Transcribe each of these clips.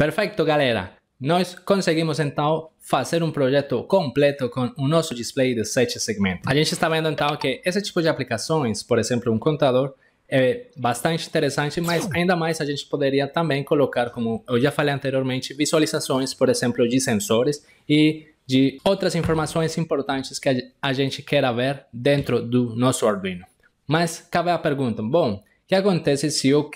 Perfeito, galera! Nós conseguimos então fazer um projeto completo com o nosso display de 7 segmentos. A gente está vendo então que esse tipo de aplicações, por exemplo, um contador, é bastante interessante, mas ainda mais a gente poderia também colocar, como eu já falei anteriormente, visualizações, por exemplo, de sensores e de outras informações importantes que a gente queira ver dentro do nosso Arduino. Mas cabe a pergunta, bom, o que acontece se eu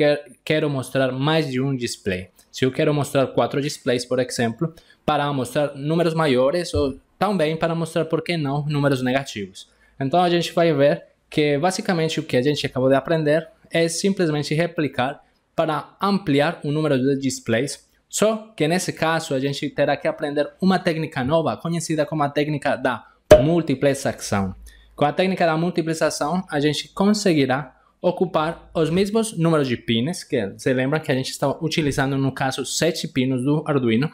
quero mostrar mais de um display? Se eu quero mostrar 4 displays, por exemplo, para mostrar números maiores ou também para mostrar, por que não, números negativos. Então a gente vai ver que basicamente o que a gente acabou de aprender é simplesmente replicar para ampliar o número de displays, só que nesse caso a gente terá que aprender uma técnica nova, conhecida como a técnica da multiplexação. Com a técnica da multiplexação, a gente conseguirá ocupar os mesmos números de pins, que você lembra que a gente está utilizando no caso 7 pinos do Arduino,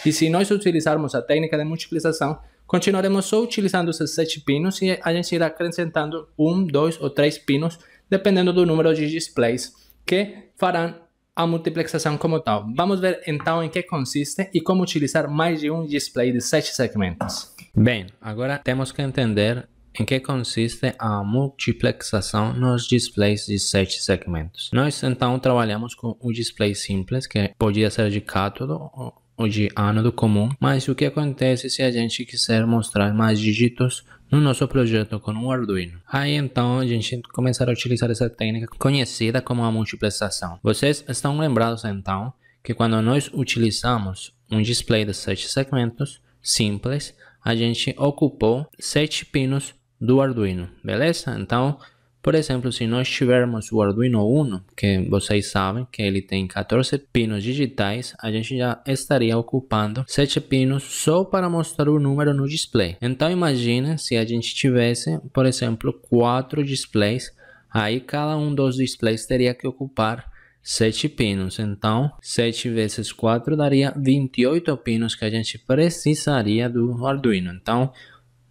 e se nós utilizarmos a técnica de multiplicação, continuaremos só utilizando esses 7 pinos e a gente irá acrescentando 1, 2 ou 3 pinos, dependendo do número de displays que farão a multiplexação como tal. Vamos ver então em que consiste e como utilizar mais de um display de 7 segmentos. Bem, agora temos que entender em que consiste a multiplexação nos displays de 7 segmentos. Nós então trabalhamos com o display simples, que podia ser de cátodo ou de ânodo comum, mas o que acontece se a gente quiser mostrar mais dígitos no nosso projeto com um Arduino? Aí então a gente começar a utilizar essa técnica conhecida como a multiplexação. Vocês estão lembrados então que quando nós utilizamos um display de 7 segmentos simples, a gente ocupou 7 pinos do Arduino, beleza? Então, por exemplo, se nós tivermos o Arduino Uno, que vocês sabem que ele tem 14 pinos digitais, a gente já estaria ocupando 7 pinos só para mostrar o número no display. Então, imagine se a gente tivesse, por exemplo, 4 displays, aí cada um dos displays teria que ocupar 7 pinos. Então, 7 vezes 4 daria 28 pinos que a gente precisaria do Arduino. Então,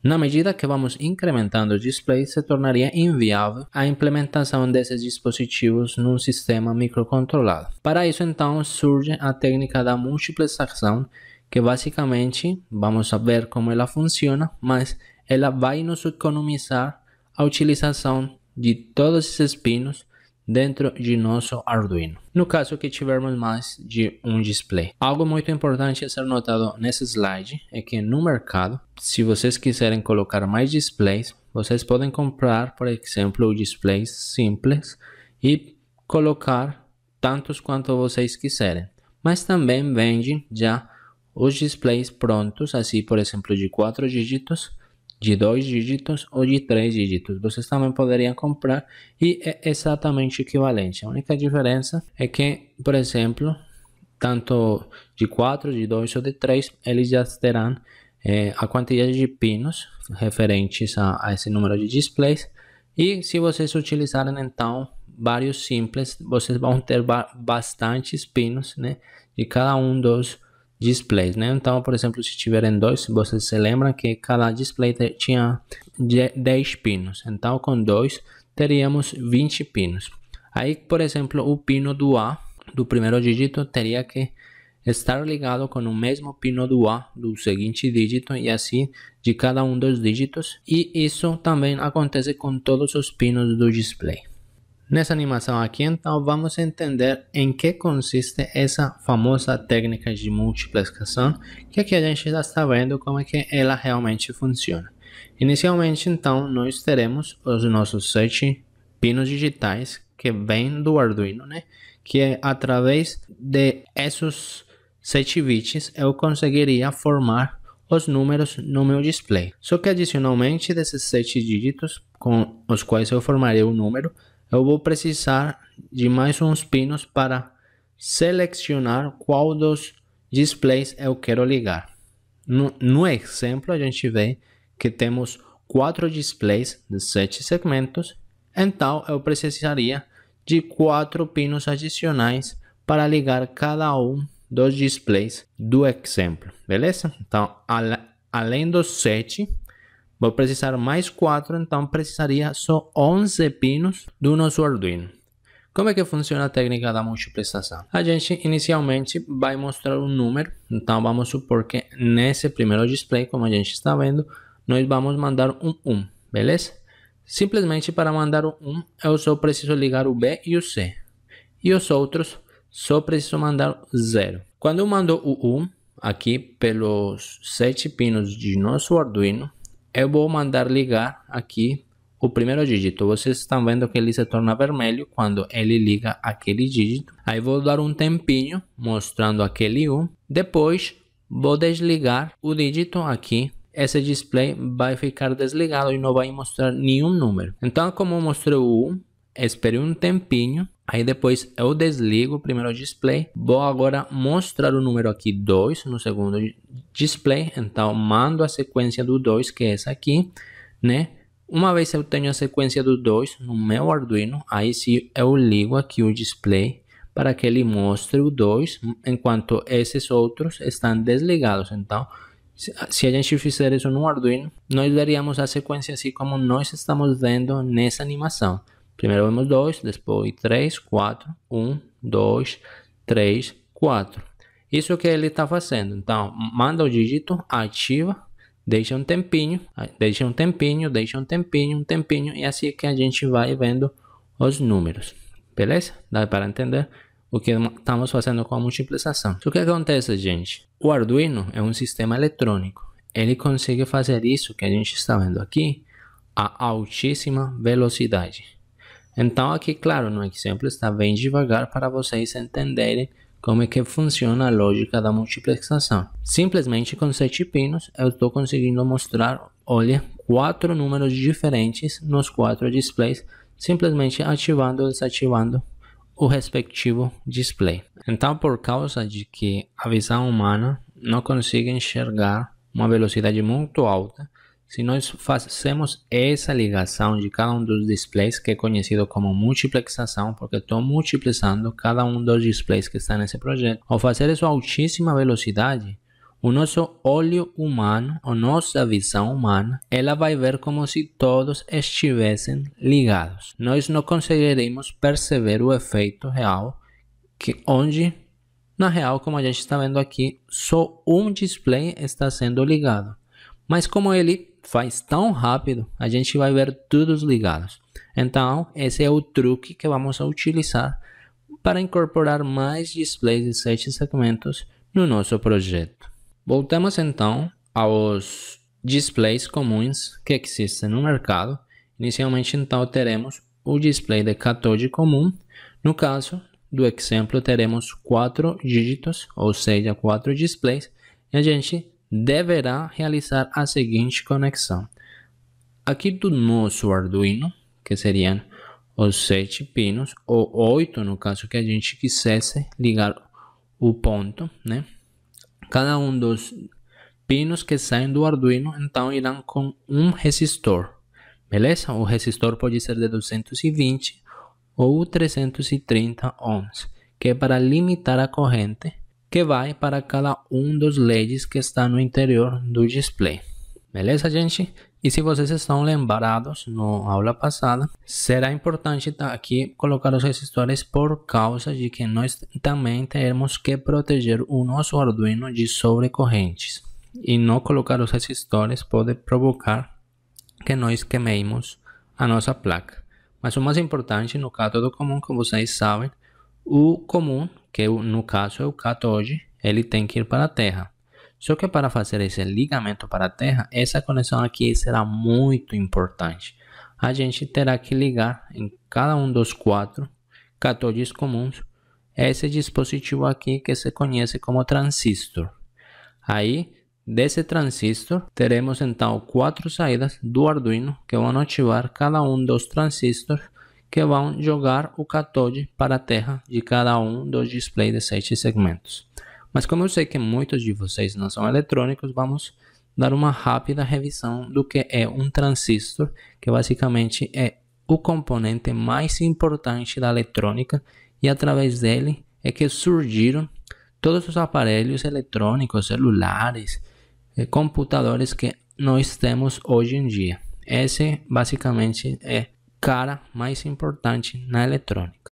na medida que vamos incrementando os displays, se tornaria inviável a implementação desses dispositivos num sistema microcontrolado. Para isso, então, surge a técnica da multiplexação, que basicamente, vamos ver como ela funciona, mas ela vai nos economizar a utilização de todos esses pinos dentro de nosso Arduino, no caso que tivermos mais de um display. Algo muito importante a ser notado nesse slide é que no mercado, se vocês quiserem colocar mais displays, vocês podem comprar, por exemplo, displays simples e colocar tantos quanto vocês quiserem, mas também vendem já os displays prontos, assim, por exemplo, de 4 dígitos, de 2 dígitos ou de 3 dígitos. Vocês também poderiam comprar e é exatamente equivalente. A única diferença é que, por exemplo, tanto de 4, de 2 ou de 3, eles já terão a quantidade de pinos referentes a esse número de displays. E se vocês utilizarem então vários simples, vocês vão ter bastantes pinos, né, de cada um dos displays, né? Então, por exemplo, se tiverem 2, vocês se lembram que cada display tinha 10 pinos. Então, com 2 teríamos 20 pinos. Aí, por exemplo, o pino do A, do primeiro dígito, teria que estar ligado com o mesmo pino do A do seguinte dígito e assim de cada um dos dígitos. E isso também acontece com todos os pinos do display. Nessa animação aqui, então, vamos entender em que consiste essa famosa técnica de multiplexação, que aqui a gente já está vendo como é que ela realmente funciona. Inicialmente, então, nós teremos os nossos 7 pinos digitais que vêm do Arduino, né? Que é através de esses 7 bits eu conseguiria formar os números no meu display. Só que adicionalmente desses 7 dígitos com os quais eu formarei o número, eu vou precisar de mais uns pinos para selecionar qual dos displays eu quero ligar. No exemplo, a gente vê que temos 4 displays de 7 segmentos, então eu precisaria de 4 pinos adicionais para ligar cada um dos displays do exemplo, beleza? Então, além dos 7, vou precisar mais 4, então precisaria só 11 pinos do nosso Arduino. Como é que funciona a técnica da multiplicação? A gente inicialmente vai mostrar um número, então vamos supor que nesse primeiro display, como a gente está vendo, nós vamos mandar um 1, beleza? Simplesmente para mandar o 1, eu só preciso ligar o B e o C. E os outros, só preciso mandar 0. Quando eu mando o 1, aqui pelos 7 pinos de nosso Arduino, eu vou mandar ligar aqui o primeiro dígito. Vocês estão vendo que ele se torna vermelho quando ele liga aquele dígito. Aí vou dar um tempinho mostrando aquele 1. Depois vou desligar o dígito aqui. Esse display vai ficar desligado e não vai mostrar nenhum número. Então, como eu mostrei o 1, espere um tempinho. Aí depois eu desligo o primeiro display. Vou agora mostrar o número aqui 2 no segundo display. Então, mando a sequência do 2, que é essa aqui, né? Uma vez eu tenho a sequência do 2 no meu Arduino, aí sim eu ligo aqui o display para que ele mostre o 2, enquanto esses outros estão desligados. Então, se a gente fizer isso no Arduino, nós veríamos a sequência assim como nós estamos vendo nessa animação. Primeiro vemos 2, depois 3, 4, 1, 2, 3, 4. Isso que ele está fazendo. Então, manda o dígito, ativa, deixa um tempinho, e assim que a gente vai vendo os números. Beleza? Dá para entender o que estamos fazendo com a multiplicação. O que acontece, gente? O Arduino é um sistema eletrônico. Ele consegue fazer isso que a gente está vendo aqui a altíssima velocidade. Então aqui, claro, no exemplo está bem devagar para vocês entenderem como é que funciona a lógica da multiplicação. Simplesmente com 7 pinos eu estou conseguindo mostrar, olha, 4 números diferentes nos 4 displays, simplesmente ativando ou desativando o respectivo display. Então, por causa de que a visão humana não consegue enxergar uma velocidade muito alta, se nós fazemos essa ligação de cada um dos displays, que é conhecido como multiplexação, porque estou multiplicando cada um dos displays que está nesse projeto, ao fazer isso a altíssima velocidade, o nosso olho humano, a nossa visão humana, ela vai ver como se todos estivessem ligados. Nós não conseguiremos perceber o efeito real, onde, na real, como a gente está vendo aqui, só um display está sendo ligado. Mas como ele faz tão rápido, a gente vai ver todos ligados. Então, esse é o truque que vamos utilizar para incorporar mais displays de 7 segmentos no nosso projeto. Voltamos então aos displays comuns que existem no mercado. Inicialmente, então, teremos o display de cathode comum. No caso do exemplo, teremos 4 dígitos, ou seja, 4 displays, e a gente deverá realizar a seguinte conexão. Aqui do nosso Arduino, que seriam os 7 pinos, ou 8 no caso que a gente quisesse ligar o ponto, né? Cada um dos pinos que saem do Arduino, então, irão com um resistor, beleza? O resistor pode ser de 220 ou 330 ohms, que é para limitar a corrente que vai para cada um dos LEDs que está no interior do display. Beleza, gente? E se vocês estão lembrados na aula passada, será importante aqui colocar os resistores por causa de que nós também temos que proteger o nosso Arduino de sobrecorrentes. E não colocar os resistores pode provocar que nós queimemos a nossa placa. Mas o mais importante, no cátodo comum, como vocês sabem, o comum, que no caso é o cathode, ele tem que ir para a terra. Só que para fazer esse ligamento para a terra, essa conexão aqui será muito importante. A gente terá que ligar em cada um dos 4 catodes comuns esse dispositivo aqui que se conhece como transistor. Aí, desse transistor, teremos então 4 saídas do Arduino que vão ativar cada um dos transistores que vão jogar o cathode para a terra de cada um dos displays de 7 segmentos. Mas como eu sei que muitos de vocês não são eletrônicos, vamos dar uma rápida revisão do que é um transistor, que basicamente é o componente mais importante da eletrônica, e através dele é que surgiram todos os aparelhos eletrônicos, celulares, computadores que nós temos hoje em dia. Esse basicamente é cara mais importante na eletrônica.